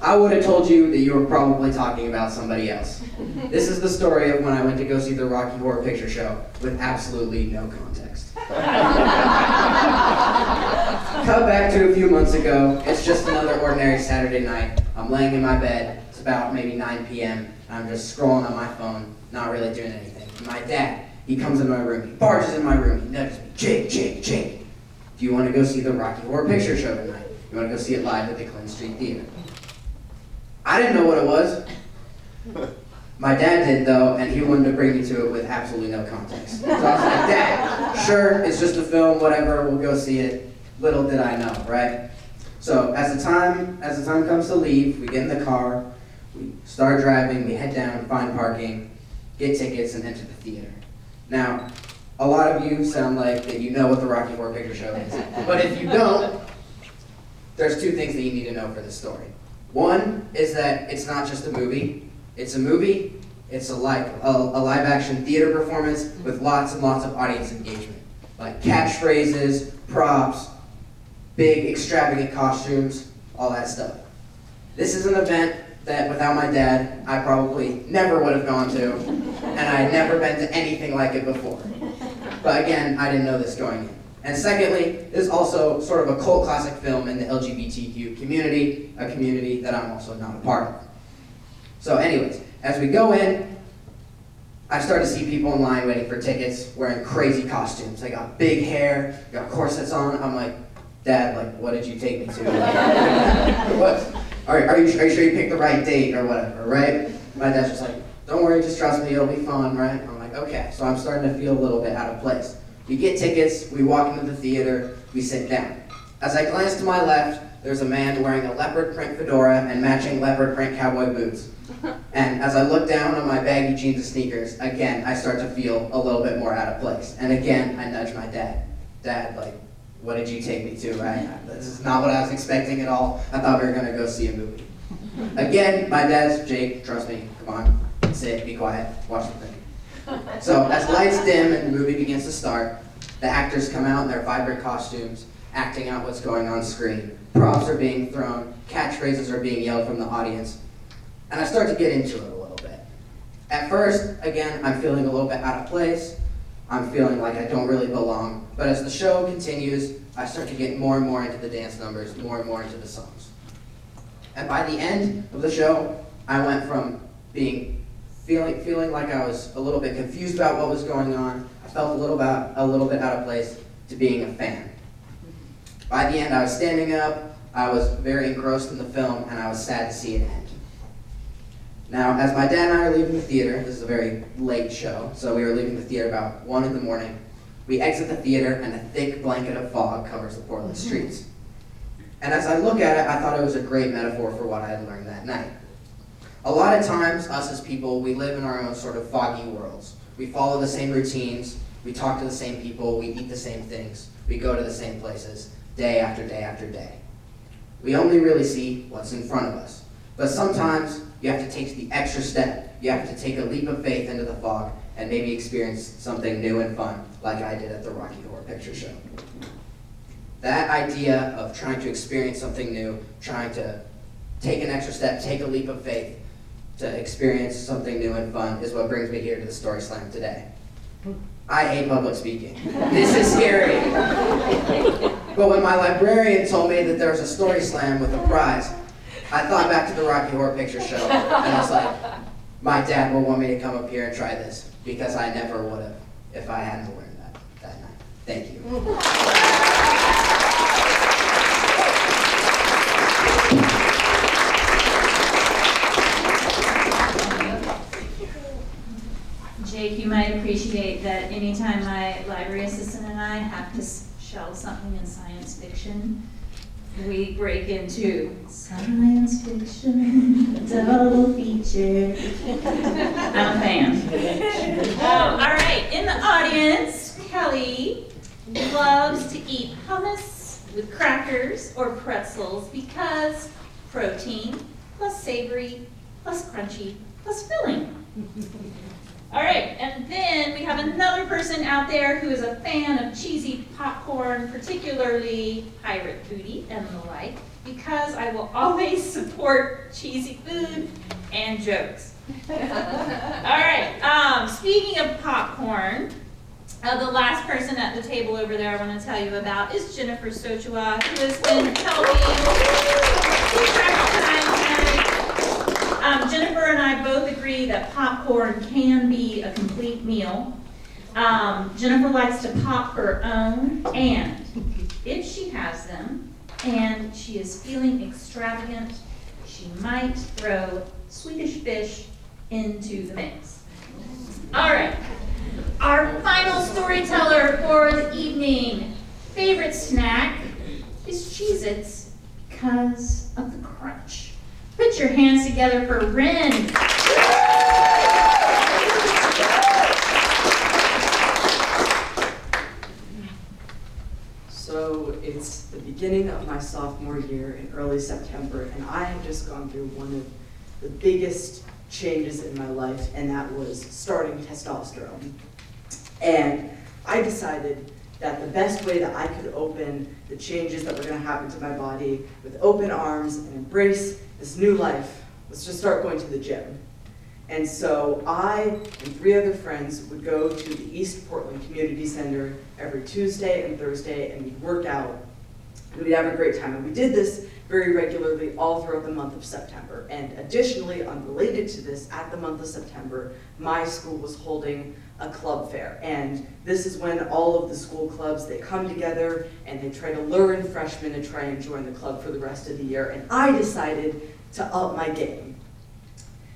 I would have told you that you were probably talking about somebody else. This is the story of when I went to go see the Rocky Horror Picture Show with absolutely no context. Cut back to a few months ago. It's just another ordinary Saturday night. I'm laying in my bed. It's about maybe 9 p.m. and I'm just scrolling on my phone, not really doing anything. And my dad, he comes in my room. He barges in my room. He nudges me. Jake, do you want to go see the Rocky Horror Picture Show tonight? You want to go see it live at the Clinton Street Theater? I didn't know what it was. My dad did though, and he wanted to bring me to it with absolutely no context. So I was like, Dad, sure, it's just a film, whatever, we'll go see it. Little did I know, right? So as the time comes to leave, we get in the car, we start driving, we head down, find parking, get tickets, and enter the theater. Now, a lot of you sound like that you know what the Rocky Horror Picture Show is. But if you don't, there's 2 things that you need to know for this story. One is that it's not just a movie. It's a movie. It's a live action theater performance with lots and lots of audience engagement, like catchphrases, props, big extravagant costumes, all that stuff. This is an event that without my dad, I probably never would have gone to, and I had never been to anything like it before. But again, I didn't know this going in. And secondly, this is also sort of a cult classic film in the LGBTQ community, a community that I'm also not a part of. So anyways, as we go in, I start to see people in line waiting for tickets, wearing crazy costumes. They got big hair, got corsets on. I'm like, Dad, like, what did you take me to? What? Are you sure you picked the right date or whatever, right? My dad's just like, don't worry, just trust me, it'll be fun, right? I'm like, okay. So I'm starting to feel a little bit out of place. We get tickets, we walk into the theater, we sit down. As I glance to my left, there's a man wearing a leopard print fedora and matching leopard print cowboy boots. And as I look down on my baggy jeans and sneakers, again, I start to feel a little bit more out of place. And again, I nudge my dad. Dad, like, what did you take me to, right? This is not what I was expecting at all. I thought we were gonna go see a movie. Again, my dad's, Jake, trust me, come on, sit, be quiet, watch the thing. So as lights dim and the movie begins to start, the actors come out in their vibrant costumes, acting out what's going on screen. Props are being thrown, catchphrases are being yelled from the audience, and I start to get into it a little bit. At first, again, I'm feeling a little bit out of place. I'm feeling like I don't really belong. But as the show continues, I start to get more and more into the dance numbers, more and more into the songs. And by the end of the show, I went from feeling like I was a little bit confused about what was going on. I felt a little bit out of place, to being a fan. By the end, I was standing up. I was very engrossed in the film, and I was sad to see it end. Now, as my dad and I are leaving the theater, this is a very late show, so we were leaving the theater about 1 in the morning. We exit the theater, and a thick blanket of fog covers the Portland streets. And as I look at it, I thought it was a great metaphor for what I had learned that night. A lot of times, us as people, we live in our own sort of foggy worlds. We follow the same routines, we talk to the same people, we eat the same things, we go to the same places, day after day after day. We only really see what's in front of us. But sometimes, you have to take the extra step. You have to take a leap of faith into the fog and maybe experience something new and fun, like I did at the Rocky Horror Picture Show. That idea of trying to experience something new, trying to take an extra step, take a leap of faith to experience something new and fun is what brings me here to the Story Slam today. I hate public speaking. This is scary. But when my librarian told me that there was a Story Slam with a prize, I thought back to the Rocky Horror Picture Show, and I was like, my dad will want me to come up here and try this, because I never would have if I hadn't learned that night. Thank you. Jake, you might appreciate that anytime my library assistant and I have to shelve something in science fiction, we break into science fiction, double feature. I'm a fan. All right, in the audience, Kelly loves to eat hummus with crackers or pretzels because protein plus savory plus crunchy plus filling. All right, and then we have another person out there who is a fan of cheesy popcorn, particularly pirate foodie and the like, because I will always support cheesy food and jokes. All right, speaking of popcorn, the last person at the table over there I want to tell you about is Jennifer Sochua, who has been helping keep track of time. Jennifer and I both agree that popcorn can be a complete meal. Jennifer likes to pop her own, and if she has them, and she is feeling extravagant, she might throw Swedish fish into the mix. All right, our final storyteller for the evening. Favorite snack is Cheez-Its because of the crunch. Put your hands together for Ren. So it's the beginning of my sophomore year in early September, and I have just gone through one of the biggest changes in my life, and that was starting testosterone. And I decided that the best way that I could open the changes that were going to happen to my body with open arms and embrace this new life was to start going to the gym. And so I and 3 other friends would go to the East Portland Community Center every Tuesday and Thursday, and we'd work out, and we'd have a great time. And we did this very regularly all throughout the month of September. And additionally, unrelated to this, at the month of September, my school was holding a club fair. And this is when all of the school clubs, they come together and they try to lure in freshmen to try and join the club for the rest of the year. And I decided to up my game,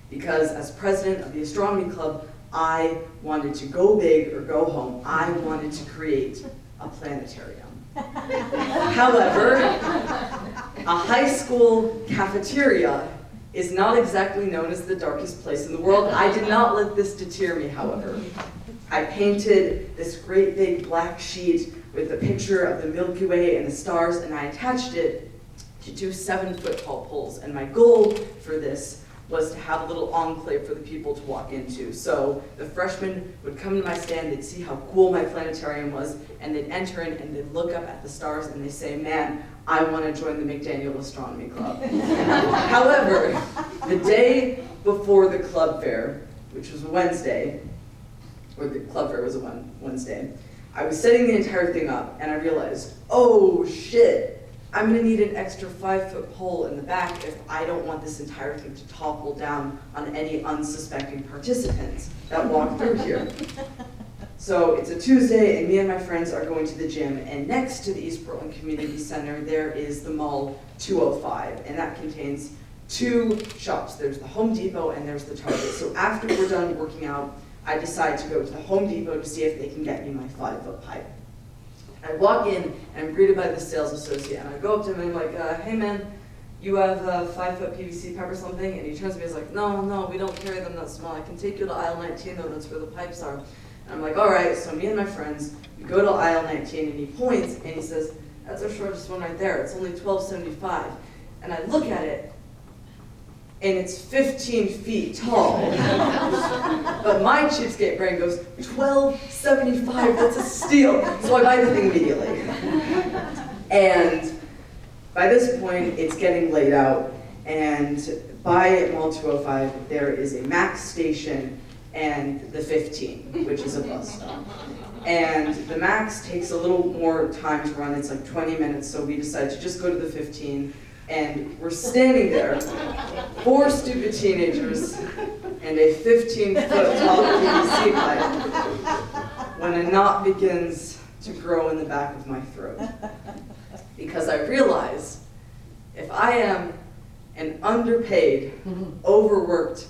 because as president of the astronomy club, I wanted to go big or go home. I wanted to create a planetarium. However, a high school cafeteria is not exactly known as the darkest place in the world. I did not let this deter me, however. I painted this great big black sheet with a picture of the Milky Way and the stars, and I attached it to 2 7-foot-tall poles. And my goal for this was to have a little enclave for the people to walk into. So the freshmen would come to my stand, they'd see how cool my planetarium was, and they'd enter in and they'd look up at the stars and they'd say, man, I want to join the McDaniel Astronomy Club. However, the day before the club fair, which was a Wednesday, or the club fair was a Wednesday, I was setting the entire thing up and I realized, oh shit, I'm going to need an extra 5-foot pole in the back if I don't want this entire thing to topple down on any unsuspecting participants that walk through here. So it's a Tuesday, and me and my friends are going to the gym, and next to the East Portland Community Center, there is the Mall 205, and that contains 2 shops. There's the Home Depot and there's the Target. So after we're done working out, I decide to go to the Home Depot to see if they can get me my 5-foot pipe. I walk in and I'm greeted by the sales associate, and I go up to him and I'm like, hey man, you have a 5-foot PVC pipe or something? And he turns to me and is like, no, we don't carry them that small. I can take you to aisle 19 though, that's where the pipes are. And I'm like, all right, so me and my friends, we go to aisle 19 and he points and he says, that's our shortest one right there. It's only $12.75. And I look at it and it's 15 feet tall. But my cheapskate brain goes, $12.75, that's a steal. So I buy the thing immediately. And by this point, it's getting laid out, and by Mall 205, there is a Max station and the 15, which is a bus stop. And the Max takes a little more time to run, it's like 20 minutes, so we decide to just go to the 15. And we're standing there, 4 stupid teenagers and a 15-foot tall PVC pipe, when a knot begins to grow in the back of my throat. Because I realize if I am an underpaid, overworked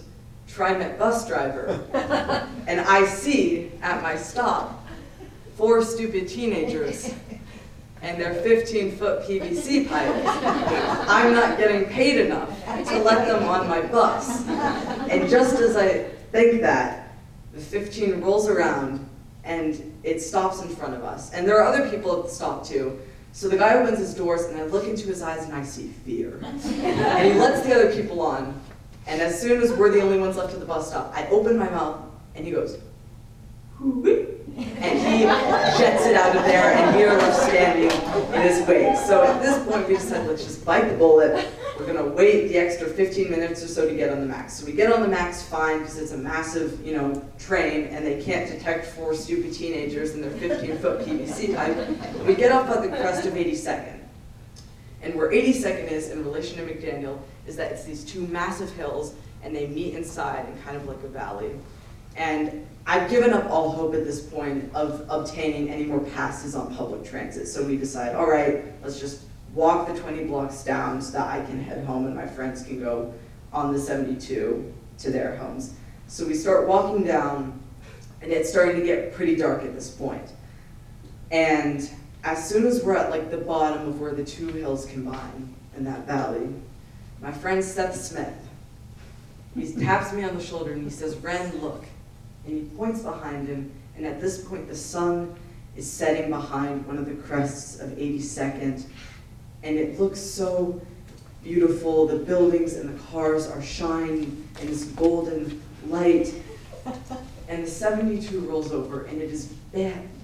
TriMet bus driver, and I see at my stop 4 stupid teenagers and their 15-foot PVC pipe, I'm not getting paid enough to let them on my bus. And just as I think that, the 15 rolls around and it stops in front of us. And there are other people at the stop too. So the guy opens his doors and I look into his eyes and I see fear. And he lets the other people on. And as soon as we're the only ones left at the bus stop, I open my mouth and he goes, "Hoo-wee." And he jets it out of there, and we are left standing in his wake. So at this point, we decided, let's just bite the bullet. We're going to wait the extra 15 minutes or so to get on the Max. So we get on the Max fine, because it's a massive, train, and they can't detect 4 stupid teenagers in their 15-foot PVC pipe. And we get up at the crest of 82nd. And where 82nd is, in relation to McDaniel, is that it's these 2 massive hills, and they meet inside in kind of like a valley. And I've given up all hope at this point of obtaining any more passes on public transit. So we decide, all right, let's just walk the 20 blocks down so that I can head home and my friends can go on the 72 to their homes. So we start walking down, and it's starting to get pretty dark at this point. And as soon as we're at like the bottom of where the 2 hills combine in that valley, my friend Seth Smith, he taps me on the shoulder and he says, "Ren, look." And he points behind him, and at this point the sun is setting behind one of the crests of 82nd, and it looks so beautiful. The buildings and the cars are shining in this golden light, and the 72 rolls over, and it is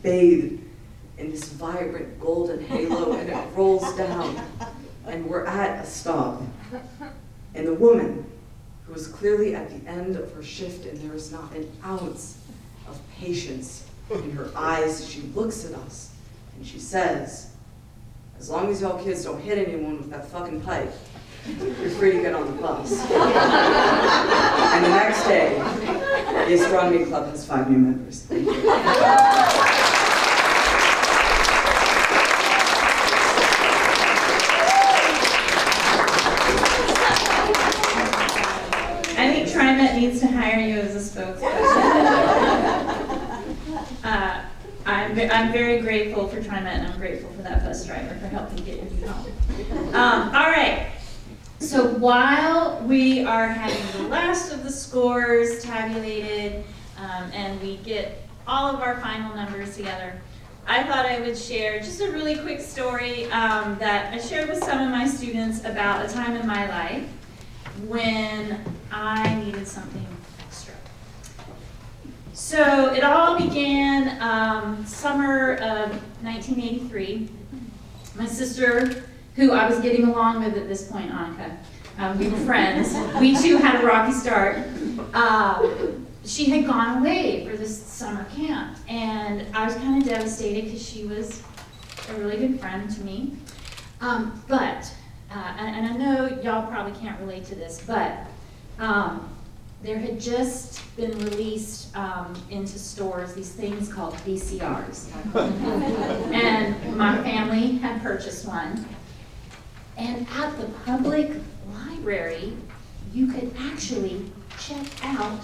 bathed in this vibrant golden halo, and it rolls down, and we're at a stop, and the woman, who is clearly at the end of her shift, and there is not an ounce of patience in her eyes. She looks at us and she says, "As long as y'all kids don't hit anyone with that fucking pipe, you're free to get on the bus." And the next day, the astronomy club has 5 new members. Thank you. I think TriMet needs to hire you as a spokesperson. I'm very grateful for TriMet, and I'm grateful for that bus driver for helping get you home. All right. So while we are having the last of the scores tabulated, and we get all of our final numbers together, I thought I would share just a really quick story that I shared with some of my students about a time in my life when I needed something extra. So it all began summer of 1983. My sister, who I was getting along with at this point, Annika, we were friends. We too had a rocky start. She had gone away for this summer camp, and I was kind of devastated because she was a really good friend to me. And I know y'all probably can't relate to this, but there had just been released into stores these things called VCRs. And my family had purchased one. And at the public library, you could actually check out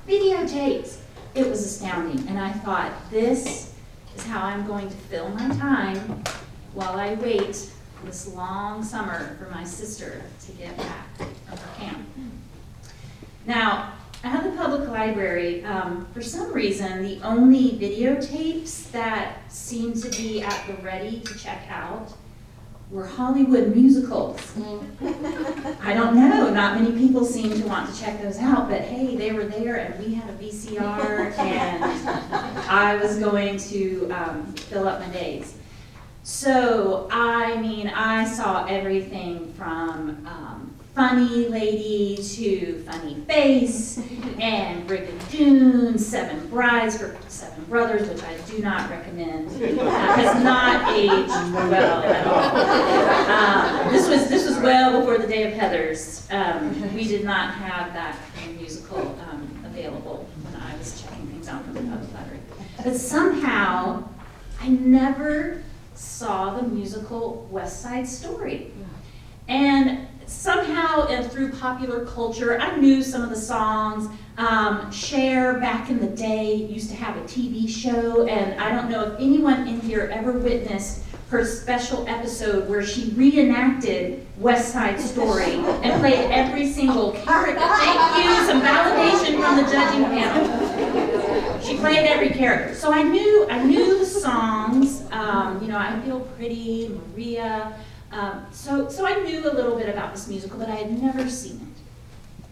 videotapes. It was astounding. And I thought, this is how I'm going to fill my time while I wait this long summer for my sister to get back from her camp. Now, at the public library, for some reason, the only videotapes that seemed to be at the ready to check out were Hollywood musicals. I don't know, not many people seem to want to check those out, but hey, they were there and we had a VCR and I was going to fill up my days. So, I mean, I saw everything from Funny Lady to Funny Face and Brigadoon, Seven Brides for Seven Brothers, which I do not recommend. Has not aged well at all. This was well before the Day of Heathers. We did not have that kind of musical available when I was checking things out from the public library. But somehow, I never saw the musical West Side Story. And somehow, and through popular culture, I knew some of the songs. Cher, back in the day, used to have a TV show, and I don't know if anyone in here ever witnessed her special episode where she reenacted West Side Story and played every single character. Thank you, some validation from the judging panel. She played every character. So I knew the songs, I Feel Pretty, Maria. So I knew a little bit about this musical, but I had never seen it.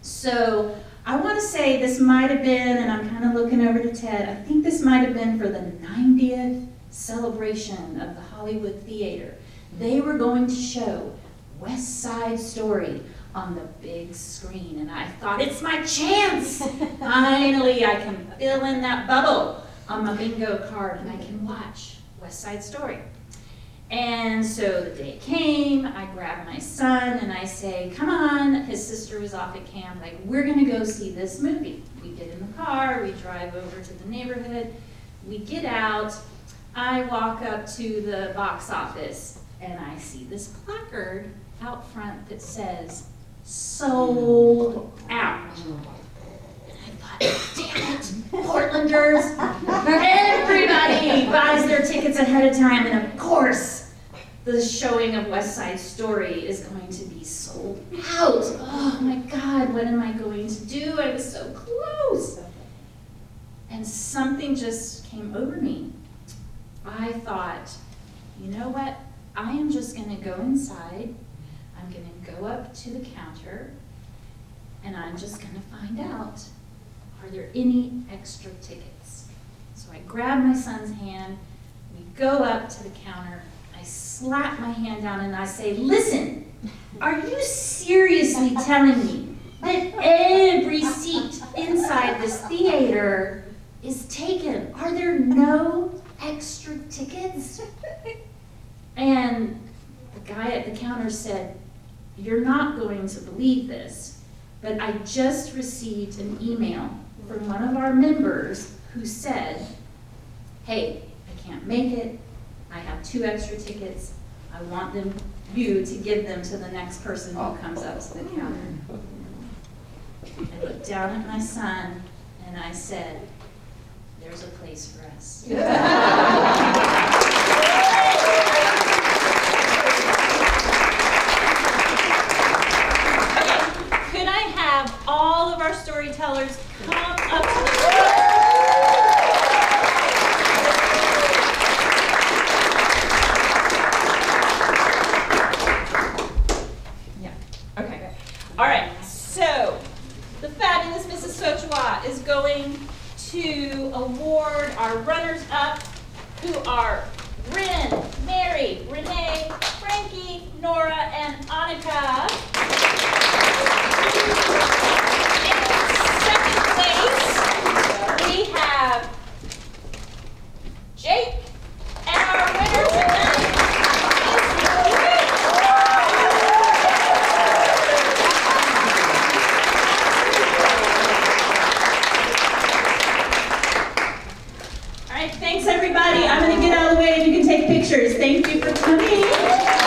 So I want to say this might have been, and I'm kind of looking over to Ted, I think this might have been for the 90th celebration of the Hollywood Theater. They were going to show West Side Story on the big screen, and I thought, it's my chance! Finally, I can fill in that bubble on my bingo card, and I can watch West Side Story. And so the day came, I grabbed my son and I say, come on, his sister was off at camp, like, we're gonna go see this movie. We get in the car, we drive over to the neighborhood, we get out, I walk up to the box office and I see this placard out front that says, sold out. And I thought, damn it, Portlanders, everybody buys their tickets ahead of time, and of course, the showing of West Side Story is going to be sold out. Oh my God, what am I going to do? I was so close. And something just came over me. I thought, you know what? I am just going to go inside. I'm going to go up to the counter, and I'm just going to find out, are there any extra tickets? So I grab my son's hand, we go up to the counter, I slap my hand down and I say, listen, are you seriously telling me that every seat inside this theater is taken? Are there no extra tickets? And the guy at the counter said, you're not going to believe this, but I just received an email from one of our members who said, hey, I can't make it. I have 2 extra tickets. I want you to give them to the next person who comes up to the counter. I looked down at my son and I said, there's a place for us. Could I have all of our storytellers come up to the front? All right, so the fabulous Mrs. Sochwa is going to award our runners-up, who are Rin, Mary, Renee, Frankie, Nora, and Annika. In second place, we have Jake, and our winner tonight is Thanks, everybody. I'm going to get out of the way and you can take pictures. Thank you for coming.